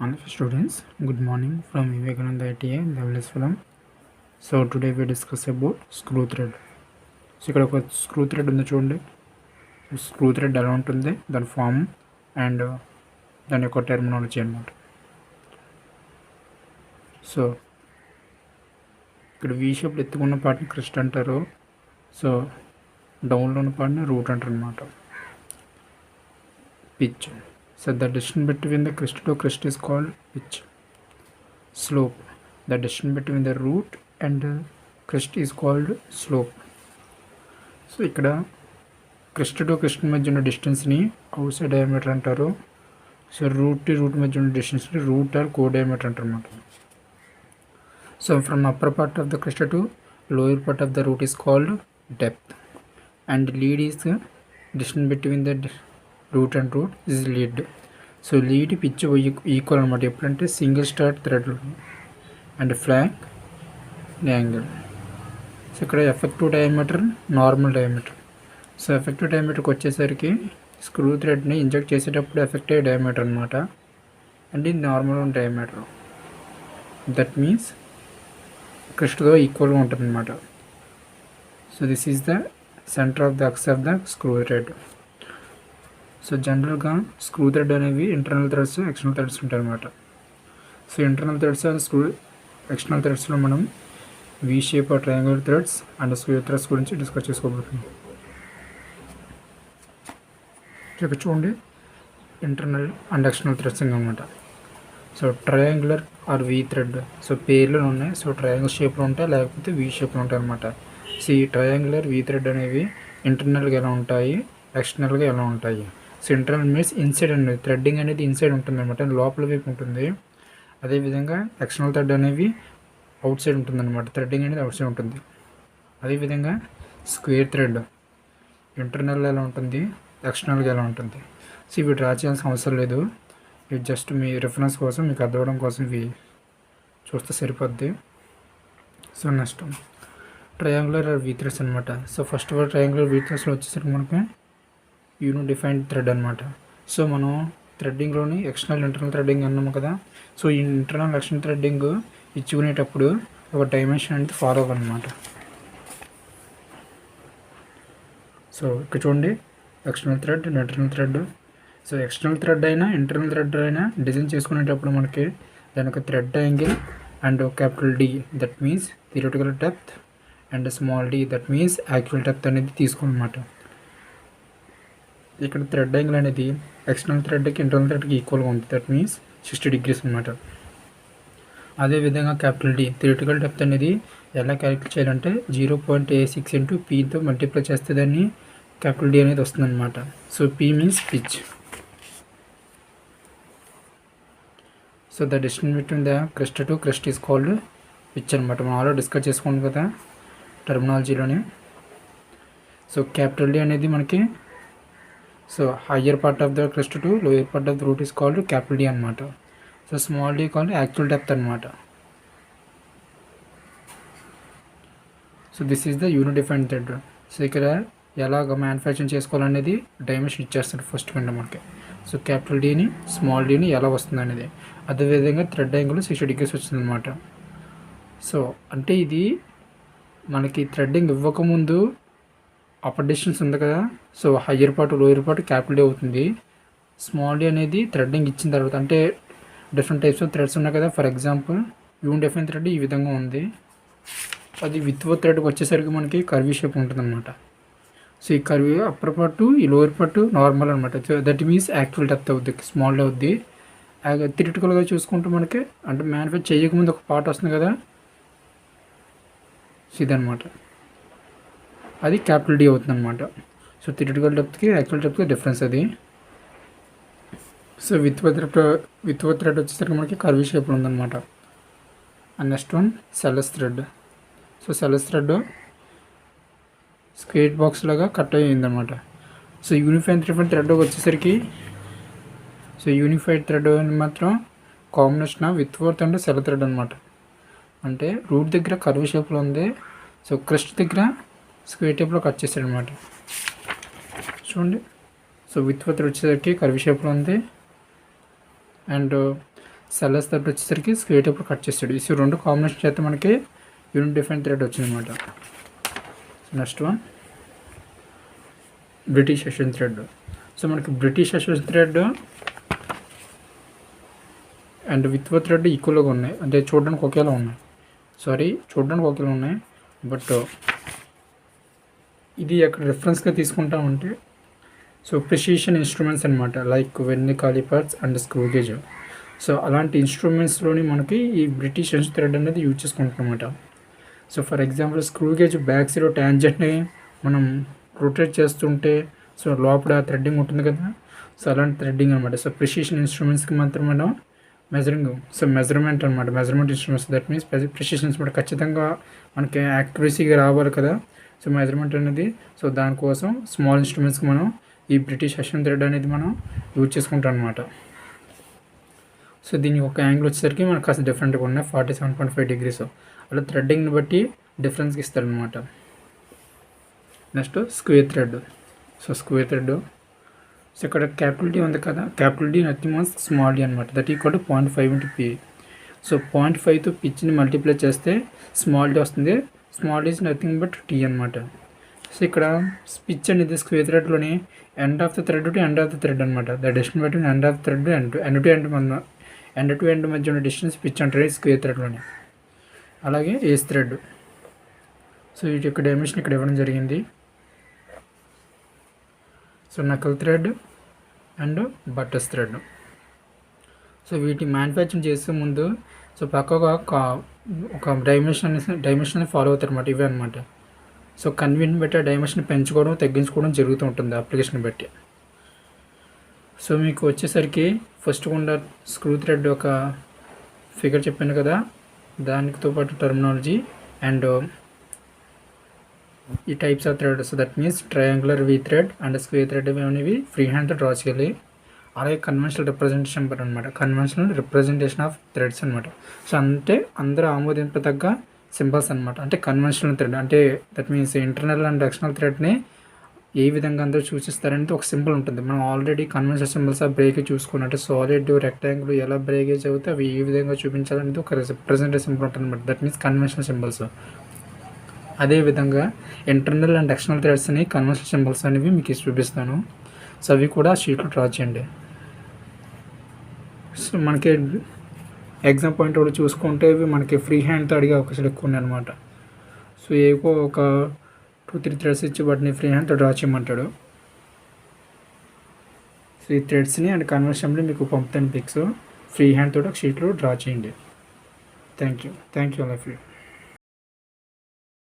Hello students, good morning from Vivekananda ITA, Level's film. So today we discuss about screw thread. So ఇక్కడ ఒక screw thread ఉంది చూడండి. Screw thread ఎలా ఉంటుంది, దాని ఫామ్ అండ్ దాని యొక్క టెర్మినాలజీ అనమాట. సో ఇక్కడ వీ షేప్లో ఎత్తుకున్న పార్ట్ని క్రెస్ట్ అంటారు. సో డౌన్లో ఉన్న పార్ట్ని రూట్ అంటారు అనమాట. Pitch. So the distance between the crest to crest is called pitch. Slope. The distance between the root and the crest is called slope. So ఇక్కడ క్రెస్ట్ టు క్రెస్ట్ మధ్య ఉన్న డిస్టెన్స్ని అవుట్ సైడ్ డయామీటర్ అంటారు. So root to root మధ్య ఉన్న డిస్టెన్స్ని root or core diameter అంటారు అన్నమాట. So from upper part of the crest to lower part of the root is called depth and lead is distance between the root and root is lead. So lead pitch equal అనమాట ఎప్పుడంటే single start థ్రెడ్లు and flank angle. So ఇక్కడ effective diameter, normal diameter. So effective డయామీటర్కి వచ్చేసరికి screw థ్రెడ్ని inject చేసేటప్పుడు effective diameter అనమాట, and ఇది నార్మల్ డయామీటర్. దట్ మీన్స్ క్రెస్ట్తో ఈక్వల్గా ఉంటుంది అనమాట. So this is the centre of the axis of the screw thread. So జనరల్గా స్క్రూ థ్రెడ్ అనేవి ఇంటర్నల్ థ్రెడ్స్, ఎక్స్టర్నల్ థ్రెడ్స్ ఉంటాయి అన్నమాట. So internal threads and external థ్రెడ్స్లో మనం V shape triangular threads and square threads గురించి discuss చేసుకోబోతున్నాం. ఇక్కడ చూడండి, ఇంటర్నల్ అండ్ ఎక్స్టర్నల్ థ్రెడ్స్ అనమాట. So triangular or V thread, so పేర్లు ఉన్నాయి. సో ట్రయాంగిల్ షేప్లో ఉంటాయి, లేకపోతే వీ షేప్లో ఉంటాయి అనమాట. సో ఈ ట్రయాంగులర్ వీ థ్రెడ్ అనేవి ఇంటర్నల్గా ఎలా ఉంటాయి, ఎక్స్టర్నల్గా ఎలా ఉంటాయి. సో ఇంటర్నల్ మీన్స్ ఇన్సైడ్ అండి, థ్రెడ్డింగ్ అనేది ఇన్సైడ్ ఉంటుంది అనమాట, లోపల వైపు ఉంటుంది. అదేవిధంగా ఎక్స్టర్నల్ థ్రెడ్ అనేవి అవుట్ సైడ్ ఉంటుంది అనమాట, థ్రెడ్డింగ్ అనేది అవుట్ సైడ్ ఉంటుంది. అదేవిధంగా స్క్వేర్ థ్రెడ్ ఇంటర్నల్ ఎలా ఉంటుంది, ఎక్స్టర్నల్గా ఎలా ఉంటుంది. సో ఇవి డ్రా చేయాల్సిన అవసరం లేదు, ఇవి జస్ట్ మీ రిఫరెన్స్ కోసం, మీకు అర్థం కోసం ఇవి చూస్తే సరిపోద్ది. So next triangular V threads అనమాట. So first of all triangular V థ్రెడ్స్లో వచ్చేసరికి మనకి యూనిడిఫైన్డ్ థ్రెడ్ అనమాట. సో మనం థ్రెడ్డింగ్లోని ఎక్స్టర్నల్, ఇంటర్నల్ థ్రెడ్డింగ్ అన్నాము కదా. సో ఈ ఇంటర్నల్ ఎక్స్టర్నల్ థ్రెడ్డింగ్ ఇచ్చుకునేటప్పుడు ఒక డైమెన్షన్ అనేది ఫాలో అవ్వనమాట. సో ఇక్కడ చూడండి, external thread, internal thread. So external thread అయినా ఇంటర్నల్ థ్రెడ్ అయినా డిజైన్ చేసుకునేటప్పుడు మనకి దానికి thread angle and capital D, that means theoretical depth, and small D, that means actual depth అనేది తీసుకోనమాట. ఇక్కడ థ్రెడ్ యాంగిల్ అనేది ఎక్స్టర్నల్ థ్రెడ్కి ఇంటర్నల్ థ్రెడ్కి ఈక్వల్గా ఉంది, దట్ మీన్స్ 60 degrees అనమాట. అదేవిధంగా క్యాపిటల్ డి, థియరిటికల్ డెప్త్ అనేది ఎలా క్యాలిక్యులేట్ చేయాలంటే 0.86 ఇంటూ పీతో మల్టిప్లై చేస్తే దాన్ని క్యాపిటల్ డి అనేది వస్తుంది అనమాట. So P means pitch. So the distance between the crest to crest is called pitch అనమాట. మనం ఆల్రెడీ డిస్కస్ చేసుకోండి కదా టర్మినాలజీలోని. సో క్యాపిటల్ డి అనేది మనకి, so higher part of the crest to lower part of the root is called capital D అనమాట. So small D called actual depth అనమాట. So this is the unified thread. So ఇక్కడ ఎలాగ manufacturing చేసుకోవాలనేది dimension ఇచ్చేస్తారు first కంటే మనకి. So capital డీని, స్మాల్ డీని ఎలా వస్తుంది అనేది. అదేవిధంగా థ్రెడ్ యాంగిల్ 60 degrees వచ్చింది అనమాట. సో అంటే ఇది మనకి థ్రెడ్డింగ్ ఇవ్వకముందు అప్పర్ డిస్టెన్స్ ఉంది కదా. So higher part, lower part capital D అవుతుంది. స్మాల్ డి అనేది థ్రెడ్డింగ్ ఇచ్చిన తర్వాత, అంటే డిఫరెంట్ టైప్స్ ఆఫ్ థ్రెడ్స్ ఉన్నాయి కదా. ఫర్ ఎగ్జాంపుల్ యూనిడిఫైన్ థ్రెడ్ ఈ విధంగా ఉంది, అది విత్ థ్రెడ్కి వచ్చేసరికి మనకి కర్వీ షేప్ ఉంటుంది అనమాట. సో ఈ కర్వీ అప్పర్ పార్ట్, ఈ లోయర్ పార్ట్ నార్మల్ అనమాట. దట్ మీన్స్ యాక్చువల్ డెప్త్ అవుద్ది, స్మాల్ డి అవుద్ది. థియరిటికల్గా చూసుకుంటే మనకి, అంటే మ్యానుఫ్యాక్చర్ చేయకముందు ఒక పార్ట్ వస్తుంది కదా, ఇదనమాట, అది క్యాపిటల్ డి అవుతుంది అనమాట. సో థియరిటికల్ డెప్త్కి యాక్చువల్ డెప్త్కి డిఫరెన్స్ అది. సో విత్ థ్రెడ్ వచ్చేసరికి మనకి కర్వీ షేప్లో ఉందన్నమాట. And next one Sellers thread. So Sellers thread square box లాగా కట్ అయ్యిందనమాట. సో యూనిఫైడ్ థ్రెడ్ వచ్చేసరికి, సో యూనిఫైడ్ థ్రెడ్ మాత్రం combination of Whitworth and Sell thread అనమాట. అంటే రూట్ దగ్గర కర్వీ షేప్లో ఉంది, సో క్రెస్ట్ దగ్గర స్క్వేర్ టైప్లో కట్ చేశాడు అనమాట. చూడండి, సో విత్ థ్రెడ్ వచ్చేసరికి కర్వీ షేప్లో ఉంది, అండ్ సెల్లర్స్ థ్రెడ్ వచ్చేసరికి స్క్వేర్ టైప్లో కట్ చేస్తాడు. ఈ రెండు కాంబినేషన్ చేస్తే మనకి యూనిట్ డిఫరెంట్ థ్రెడ్ వచ్చిందన్నమాట. Next one British Association thread. So మనకి బ్రిటిష్ అసోసియేషన్ థ్రెడ్ అండ్ విత్వ థ్రెడ్ ఈక్వల్గా ఉన్నాయి, అంటే చూడడానికి ఒకేలా ఉన్నాయి. బట్ ఇది అక్కడ రిఫరెన్స్గా తీసుకుంటామంటే సో ప్రిసిషన్ ఇన్స్ట్రుమెంట్స్ అనమాట, లైక్ వెన్నీ callipers and screw gauge. So అలాంటి ఇన్స్ట్రుమెంట్స్లోని మనకి ఈ బ్రిటిష్ థ్రెడ్ అనేది యూజ్ చేసుకుంటాం అనమాట. So for example screw gauge back side ట్యాంజెంట్ని మనం రొటేట్ చేస్తుంటే సో లోపల థ్రెడ్డింగ్ ఉంటుంది కదా, సో అలాంటి థ్రెడ్డింగ్ అనమాట. సో ప్రిసిషన్ ఇన్స్ట్రుమెంట్స్కి మాత్రం మనం మెజర్మెంట్ అనమాట, measurement instruments. That means precision instrument ఖచ్చితంగా మనకి యాక్యురసీగా రావాలి కదా, సో మెజర్మెంట్ అనేది. సో దానికోసం స్మాల్ ఇన్స్ట్రుమెంట్స్కి మనం ఈ బ్రిటిష్ అసోసియేషన్ థ్రెడ్ అనేది మనం యూజ్ చేసుకుంటాం అనమాట. సో దీని ఒక యాంగిల్ వచ్చేసరికి మనకు కాస్త డిఫరెంట్గా ఉన్నాయి, 47.5 degrees. అలా థ్రెడ్డింగ్ని బట్టి డిఫరెన్స్కి ఇస్తారనమాట. Next square thread. సో ఇక్కడ క్యాపిటల్ D ఉంది కదా, capital D nothing means small d అనమాట. That equal to 0.5 into P. So 0.5తో పిచ్ని మల్టిప్లై చేస్తే స్మాల్ d వస్తుంది. Small d is nothing but T అనమాట. సో ఇక్కడ పిచ్ అనేది స్క్వేర్ థ్రెడ్లోని end of the thread to end of the thread అనమాట. The distance between end of thread end to end మధ్య ఉన్న డిస్టెన్స్ పిచ్ అంటారు square థ్రెడ్లోని. అలాగే ఏస్ థ్రెడ్. సో వీటి యొక్క డైమెన్షన్ ఇక్కడ ఇవ్వడం జరిగింది. So knuckle thread and buttress thread. So వీటి మ్యానుఫ్యాక్చరింగ్ చేసే ముందు సో పక్కగా ఒక డైమెన్షన్ ఫాలో అవుతారు అనమాట, ఇవే అనమాట. సో కన్వీనియన్స్ బట్టి ఆ డైమెన్షన్ పెంచుకోవడం తగ్గించుకోవడం జరుగుతూ ఉంటుంది అప్లికేషన్ బట్టి. సో మీకు వచ్చేసరికి ఫస్ట్ ఉన్న స్క్రూ థ్రెడ్ ఒక ఫిగర్ చెప్పాను కదా, దానితో పాటు టర్మినాలజీ అండ్ ఈ types of thread. So that means triangular V thread and square thread అనేవి ఫ్రీ హ్యాండ్తో డ్రా చేయాలి. అలాగే కన్వెన్షనల్ రిప్రజెంటేషన్ ఆఫ్ థ్రెడ్స్ అనమాట. సో అంటే అందరూ ఆమోదింపతగ్గ సింబల్స్ అనమాట, అంటే కన్వెన్షనల్ థ్రెడ్. అంటే that means internal and external థ్రెడ్ని ఏ విధంగా అందరూ సూచిస్తారంటే ఒక సింబల్ ఉంటుంది. మనం ఆల్రెడీ కన్వెన్షనల్ సింబల్స్ ఆ బ్రేక్ చూసుకున్నట్టు సాలిడ్ రెక్టాంగిల్ ఎలా బ్రేకేజ్ అవుతే అవి ఏ విధంగా చూపించాలనేది ఒక రిప్రజెంటేటివ్ సింబల్ ఉంటుంది అనమాట. That means conventional symbols. అదేవిధంగా ఇంటర్నల్ అండ్ ఎక్స్టర్నల్ థ్రెడ్స్ని కన్వెన్షనల్ సింబల్స్ అనేవి మీకు చూపిస్తాను. సో అవి కూడా షీట్లో డ్రా చేయండి. సో మనకి ఎగ్జామ్ పాయింట్ అవుట్ చూసుకుంటే ఇవి మనకి ఫ్రీ హ్యాండ్తో అడిగే అవకాశాలు ఎక్కువ ఉన్నాయి అనమాట. సో ఏవో ఒక 2-3 థ్రెడ్స్ ఇచ్చి వాటిని ఫ్రీ హ్యాండ్తో డ్రా చేయమంటాడు. సో ఈ థ్రెడ్స్ని అండ్ కన్వర్షన్లు మీకు పంపుతాను పిక్స్. ఫ్రీ హ్యాండ్ తోటి ఒక షీట్లో డ్రా చేయండి. Thank you all of you.